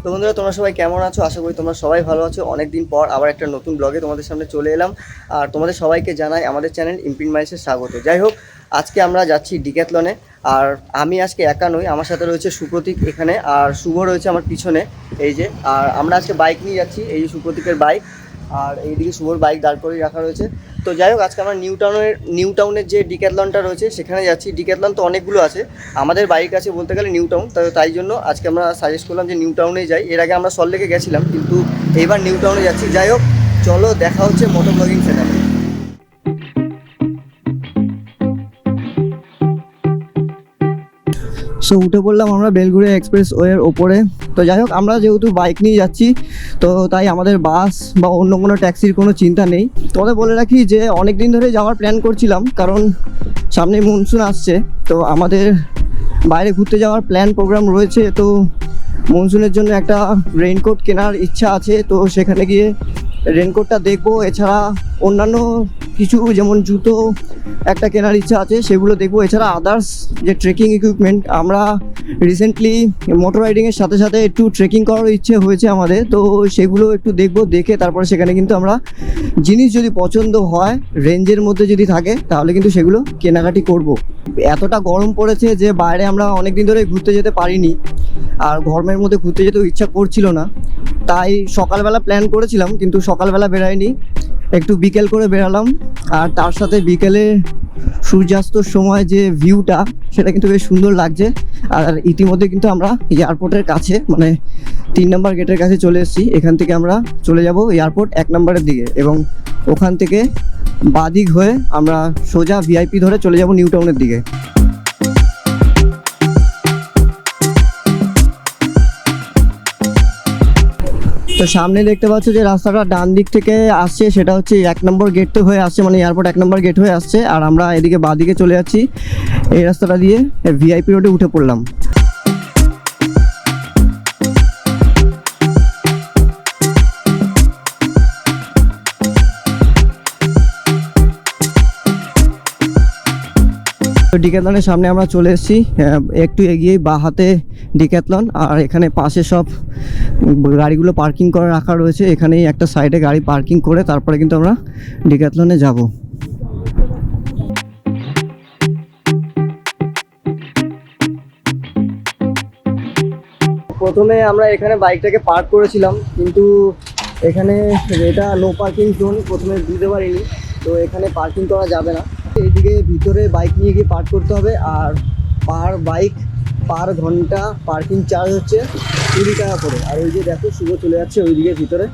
তো বন্ধুরা, তোমরা সবাই কেমন আছো? আশা করি তোমরা সবাই ভালো আছো। অনেকদিন পর আবার একটা নতুন ব্লগে তোমাদের সামনে চলে এলাম। আর তোমাদের সবাইকে জানাই আমাদের চ্যানেল ইমপ্রিন্ট মাইন্ডসে স্বাগত। যাই হোক, আজকে আমরা যাচ্ছি ডিক্যাথলনে। আর আমি আজকে একা নই, আমার সাথে রয়েছে সুপ্রতীক এখানে, আর শুভ রয়েছে আমার পিছনে এই যে। আর আমরা আজকে বাইক নিয়ে যাচ্ছি, এই যে সুপ্রতীকের বাইক, আর এইদিকে শুভর বাইক দাঁড় করে রাখা রয়েছে। তো যাই হোক, আজকে আমরা নিউ টাউনের যে ডিক্যাথলনটা রয়েছে সেখানে যাচ্ছি। ডিক্যাথলন তো অনেকগুলো আছে, আমাদের বাইক আছে বলতে গেলে নিউ টাউন। তাই জন্য আজকে আমরা সাজেস্ট করলাম যে নিউ টাউনেই যাই। এর আগে আমরা সল্টলেকে গেছিলাম, কিন্তু এইবার নিউ টাউনে যাচ্ছি। যাই হোক, চলো দেখা হচ্ছে মোটো ব্লগিং চ্যানেলে। সো উঠে পড়লাম আমরা বেলঘুরিয়া এক্সপ্রেস ওয়ের ওপরে। তো যাই হোক, আমরা যেহেতু বাইক নিয়ে যাচ্ছি তো তাই আমাদের বাস বা অন্য কোনো ট্যাক্সির কোনো চিন্তা নেই। তোমাদের বলে রাখি যে অনেক দিন ধরে যাওয়ার প্ল্যান করছিলাম, কারণ সামনে মনসুন আসছে। তো আমাদের বাইরে ঘুরতে যাওয়ার প্ল্যান প্রোগ্রাম রয়েছে। তো মনসুনের জন্য একটা রেইনকোট কেনার ইচ্ছা আছে, তো সেখানে গিয়ে রেনকোটটা দেখবো। এছাড়া অন্যান্য কিছু যেমন জুতো একটা কেনার ইচ্ছা আছে, সেগুলো দেখবো। এছাড়া আদার্স যে ট্রেকিং ইকুইপমেন্ট, আমরা রিসেন্টলি মোটর রাইডিংয়ের সাথে সাথে একটু ট্রেকিং করার ইচ্ছে হয়েছে আমাদের, তো সেগুলো একটু দেখবো। দেখে তারপরে সেখানে কিন্তু আমরা জিনিস যদি পছন্দ হয়, রেঞ্জের মধ্যে যদি থাকে, তাহলে কিন্তু সেগুলো কেনাকাটি করব। এতটা গরম পড়েছে যে বাইরে আমরা অনেক দিন ধরে ঘুরতে যেতে পারিনি, আর গরমের মধ্যে ঘুরতে যেতেও ইচ্ছা করছিল না। তাই সকালবেলা প্ল্যান করেছিলাম, কিন্তু সকালবেলা বেরাইনি, একটু বিকেল করে বেরালাম। আর তার সাথে বিকেলে সূর্যাস্তর সময় যে ভিউটা, সেটা কিন্তু বেশ সুন্দর লাগছে। আর ইতিমধ্যে কিন্তু আমরা এয়ারপোর্টের কাছে, মানে 3 নম্বর গেটের কাছে চলে এসেছি। এখান থেকে আমরা চলে যাব এয়ারপোর্ট 1 নম্বরের দিকে, এবং ওখান থেকে বাদিক হয়ে আমরা সোজা ভিআইপি ধরে চলে যাব নিউ টাউনের দিকে। তো সামনে দেখতে পাচ্ছ যে রাস্তাটা ডান দিক থেকে আসছে, সেটা হচ্ছে 1 নম্বর গেট হয়ে আসছে, মানে এয়ারপোর্ট 1 নম্বর গেট হয়ে আসছে। আর আমরা এদিকে বাঁদিকে চলে যাচ্ছি, এই রাস্তাটা দিয়ে ভিআইপি রোডে উঠে পড়লাম। ডিক্যাথলনের সামনে আমরা চলে এসেছি। একটু এগিয়েই বাঁ হাতে ডিক্যাথলন, আর এখানে পাশে সব গাড়িগুলো পার্কিং করে রাখা রয়েছে। এখানেই একটা সাইডে গাড়ি পার্কিং করে তারপরে কিন্তু আমরা ডিক্যাথলনে যাব। প্রথমে আমরা এখানে বাইকটাকে পার্ক করেছিলাম, কিন্তু এখানে এটা নো পার্কিং জোন, প্রথমে বুঝতে পারিনি। তো এখানে পার্কিং করা যাবে না, এইদিকে ভিতরে বাইক নিয়ে গিয়ে পার্ক করতে হবে। আর পার ঘন্টা পার্কিং চার্জ হচ্ছে 20 টাকা করে। আর ওই যে দেখো, শুভ চলে যাচ্ছে ওইদিকে ভিতরে,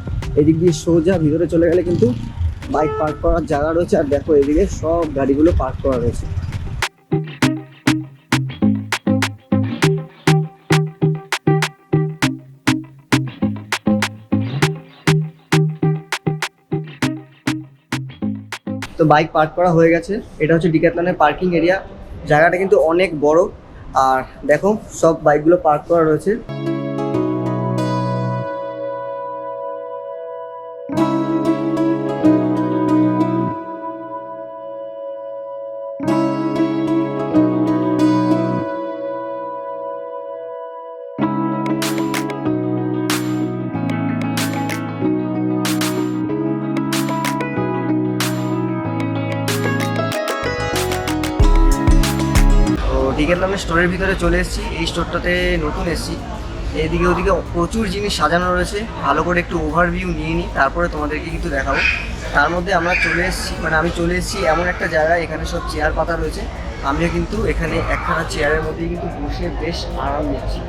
এদিক দিয়ে সোজা ভিতরে চলে গেলে কিন্তু বাইক পার্ক করার জায়গা রয়েছে। আর দেখো, এদিকে সব গাড়িগুলো পার্ক করা রয়েছে। তো বাইক পার্ক করা হয়ে গেছে। এটা হচ্ছে ডিক্যাথলনের পার্কিং এরিয়া। জায়গাটা কিন্তু অনেক বড়। আর দেখো, সব বাইকগুলো পার্ক করা রয়েছে। ডিক্যাথলনের স্টোরের ভিতরে চলে এসেছি। এই স্টোরটাতে নতুন এসেছি। এদিকে ওদিকে প্রচুর জিনিস সাজানো রয়েছে। ভালো করে একটু ওভারভিউ নিয়ে নিই, তারপরে তোমাদেরকে কিন্তু দেখাবো। তার মধ্যে আমরা চলে এসেছি, মানে আমি চলে এসেছি এমন একটা জায়গায়, এখানে সব চেয়ার পাতা রয়েছে। আমিও কিন্তু এখানে একখানা চেয়ারের মধ্যেই কিন্তু বসে বেশ আরাম নিচ্ছি।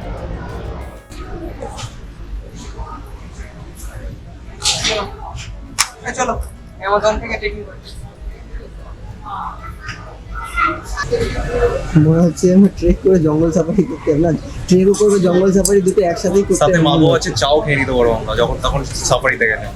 চলো অ্যামাজন থেকে টেকিং করি। মনে হচ্ছে আমি ট্রেক করে জঙ্গল সাফারি করতে, না ট্রেকও করবো জঙ্গল সাফারি, দুটো একসাথেই করতে। সাথে মাগো আছে, চাও খেয়ে নিতে পারবো আমরা যখন তখন সাফারিতে গেলে।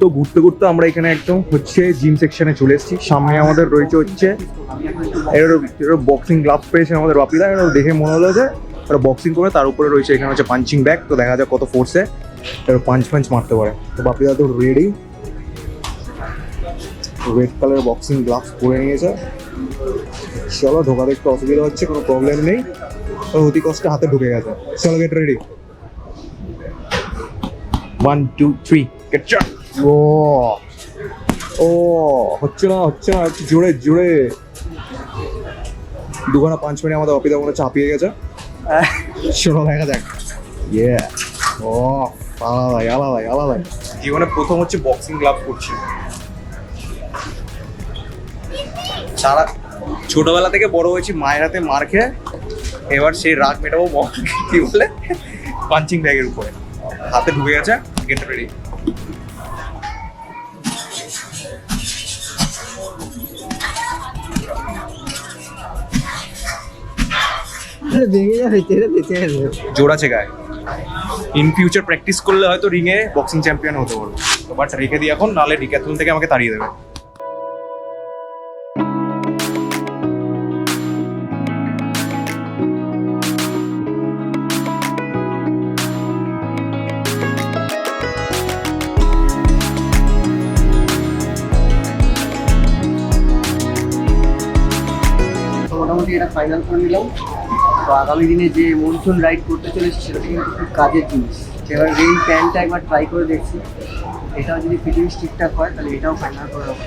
তো তো ঘুরতে ঘুরতে আমরা এখানে একদম হচ্ছে জিম সেকশনে চলে এসেছি। সামনে আমাদের রয়েছে হচ্ছে এর বক্সিং গ্লাভস পেয়েছে আমাদের বাপিদা। এটা দেখে মনে হলো যে ওরা বক্সিং করে, তার উপরে রয়েছে এখানে হচ্ছে পাঞ্চিং ব্যাগ। তো দেখা যাক কত ফোর্সে এবার পাঞ্চ মারতে পারে। তো বাপিদা তো ready, red colour boxing gloves পরে নিয়েছে। চলো, ঢোকাতে একটু অসুবিধা হচ্ছে, কোনো প্রবলেম নেই, অতি কষ্টে হাতে ঢুকে গেছে। চলো, গেট রেডি, 1 2 3 গেট শট। ও হচ্ছে না, একটু জোরে জোরে। দুখানা পাঁচ মিনিট আমাদের অপিদা মনে চাপিয়ে গেছে। চলো দেখা যাক। ইয়ে, ও আলাদাই। জীবনে প্রথম হচ্ছে বক্সিং গ্লাভ করছি। সারা ছোটবেলা থেকে বড় হয়েছি মায়ের হাতে মার খেয়ে, এবার সেই রাগ মেটাবো কি বলে পাঞ্চিং ব্যাগের উপরে। হাতে ঢুকে গেছে, গেট রেডি। ভেঙে যাবে, ছেড়ে দে। জোর আছে গায়ে। ইন ফিউচার প্র্যাকটিস করলে হয়তো রিংয়ে বক্সিং চ্যাম্পিয়ন হতে পারবো। বাট রেখে দিই এখন, নাহলে ডিক্যাথলন থেকে আমাকে তাড়িয়ে দেবে। মোটামুটি এটা ফাইনাল করে নিলাম। তো আগামী দিনে যে মনসুন রাইড করতে চলেছি সেটা কিন্তু খুব কাজের জিনিস। এবার এই প্যান্টটা একবার ট্রাই করে দেখছি, এটাও যদি ফিটিংস ঠিকঠাক হয় তাহলে এটাও ফাইনাল করে রাখবো।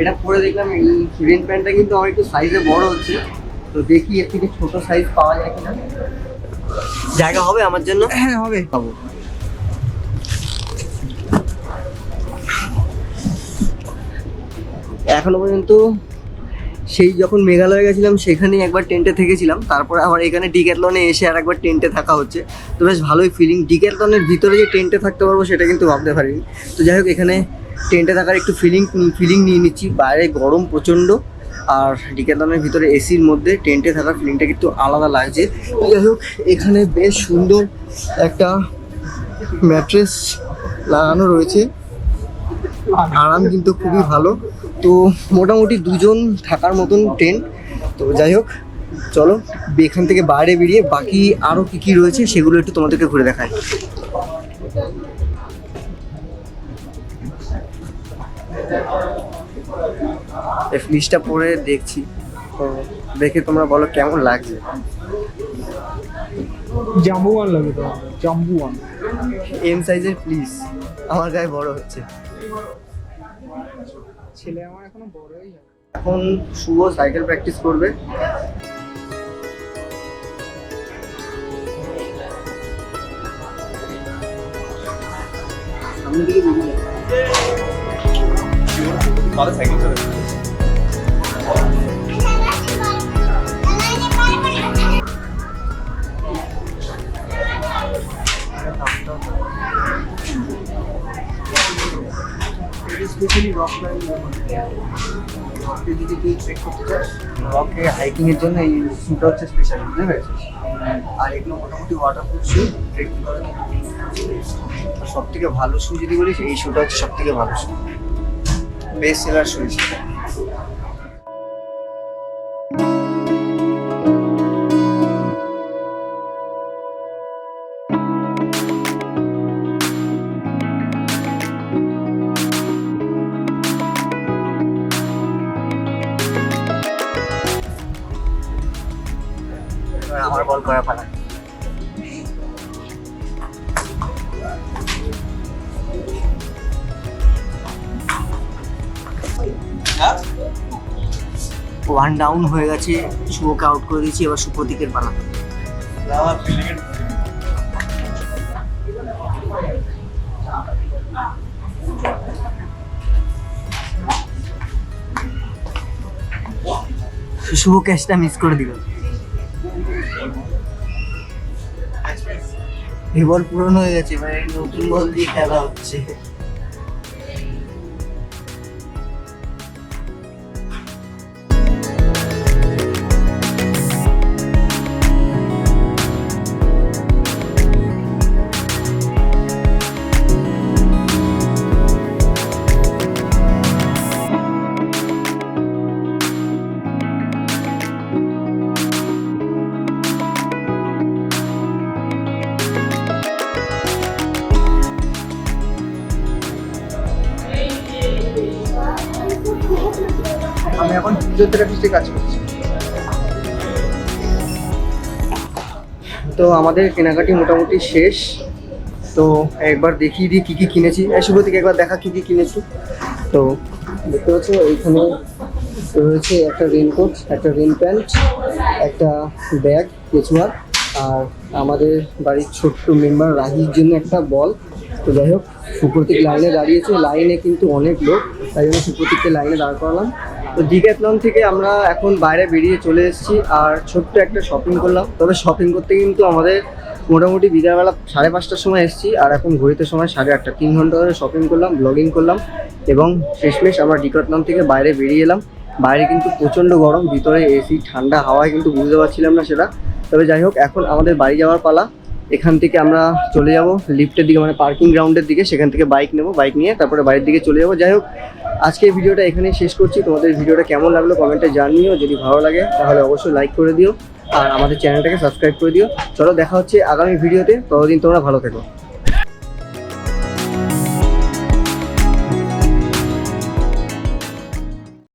এটা পরে দেখলাম এই রেন প্যান্টটা কিন্তু আমার একটু সাইজে বড় হচ্ছে, তো দেখি এর থেকে ছোট সাইজ পাওয়া যায় কিনা। জায়গা হবে আমার জন্য? হ্যাঁ হবে, পাবো। এখনো পর্যন্ত সেই যখন মেঘালয়ে গেছিলাম সেখানেই একবার টেন্টে থেকেছিলাম, তারপরে আবার এখানে ডিক্যাথলনে এসে আর একবার টেন্টে থাকা হচ্ছে। তো বেশ ভালোই ফিলিং। ডিক্যাথলনের ভিতরে যে টেন্টে থাকতে পারবো সেটা কিন্তু ভাবতে পারিনি। তো যাই হোক, এখানে টেন্টে থাকার একটু ফিলিং নিয়ে নিচ্ছি। বাইরে গরম প্রচণ্ড, আর ডিক্যাথলনের ভিতরে এসির মধ্যে টেন্টে থাকার ফিলিংটা কিন্তু আলাদা লাগছে। যাই হোক, এখানে বেশ সুন্দর একটা ম্যাট্রেস লাগানো রয়েছে, আরাম কিন্তু খুবই ভালো। তো মোটামুটি দুজন থাকার মতন টেন্ট। তো যাই হোক, চলো এখান থেকে বাইরে বেরিয়ে বাকি আরও কী কী রয়েছে সেগুলো একটু তোমাদেরকে ঘুরে দেখাই। এই ফ্লিসটা পরে দেখছি, তো দেখে তোমরা বলো কেমন লাগছে। জাম্বুয়ান লাগে তো, জাম্বুয়ান এম সাইজের ফ্লিস, আমার গায়ে বড় হচ্ছে। ছেলে আমার এখনো বড়ই হয়। এখন শুভ সাইকেল প্র্যাকটিস করবে। সামনের দিকে বেরিয়ে যাবে। তাহলে সাইকেল চলে রকে হাইকিং এর জন্য এই শুটা হচ্ছে স্পেশাল, বুঝতে পেরেছিস? আর এগুলো মোটামুটি ওয়াটারপ্রুফ শু, ট্রেকিং করার জন্য। সব থেকে ভালো শু যদি বলিস, এই শুটা হচ্ছে সব থেকে ভালো শু, বেস্ট সেলার শু। আমার বল করা পালা। ওয়ান ডাউন হয়ে গেছে, শুভকে আউট করে দিয়েছি। এবার সুপ্রতীকের পালা। শুভ ক্যাচটা মিস করে দিল। এই বল পুরনো হয়ে গেছে, এবার নতুন বল দিয়ে খেলা হচ্ছে। আমি এখন ফিজিওথেরাপিস্টে কাজ করছি। তো আমাদের কেনাকাটি মোটামুটি শেষ। তো একবার দেখিয়ে দিই কী কী কিনেছি। শুভ থেকে একবার দেখা কী কী কিনেছি। তো দেখতে পাচ্ছ এইখানে রয়েছে একটা রেনকোট, একটা রেন প্যান্ট, একটা ব্যাগ কেচুয়ার, আর আমাদের বাড়ির ছোট্ট মেম্বার রাহির জন্য একটা বল। তো যাই হোক, সুপ্রতীক লাইনে দাঁড়িয়েছে, লাইনে কিন্তু অনেক লোক, তাই জন্য সুপ্রতীককে লাইনে দাঁড় করালাম। তো ডিক্যাথলন থেকে আমরা এখন বাইরে বেরিয়ে চলে এসেছি আর ছোট্ট একটা শপিং করলাম। তবে শপিং করতে কিন্তু আমাদের মোটামুটি বিকালবেলা 5:30টার সময় এসেছি, আর এখন ঘড়িতে সময় 8:30। 3 ঘন্টা ধরে শপিং করলাম, ব্লগিং করলাম, এবং শেষমেশ আমরা ডিক্যাথলন থেকে বাইরে বেরিয়ে এলাম। বাইরে কিন্তু প্রচণ্ড গরম, ভিতরে এসি, ঠান্ডা হাওয়ায় কিন্তু বুঝতে পারছিলাম না সেটা। তবে যাই হোক, এখন আমাদের বাড়ি যাওয়ার পালা। এখান থেকে আমরা চলে যাব লিফটের দিকে, মানে পার্কিং গ্রাউন্ডের দিকে। সেখান থেকে বাইক নেব, বাইক নিয়ে তারপরে বাড়ির দিকে চলে যাবো। যাই হোক, আজকের ভিডিওটা এখানেই শেষ করছি। তোমাদের ভিডিওটা কেমন লাগলো কমেন্টে জানিও। যদি ভালো লাগে তাহলে অবশ্যই লাইক করে দিও, আর আমাদের চ্যানেলটাকে সাবস্ক্রাইব করে দিও। চলো, দেখা হচ্ছে আগামী ভিডিওতে। ততদিন তোমরা ভালো থেকো।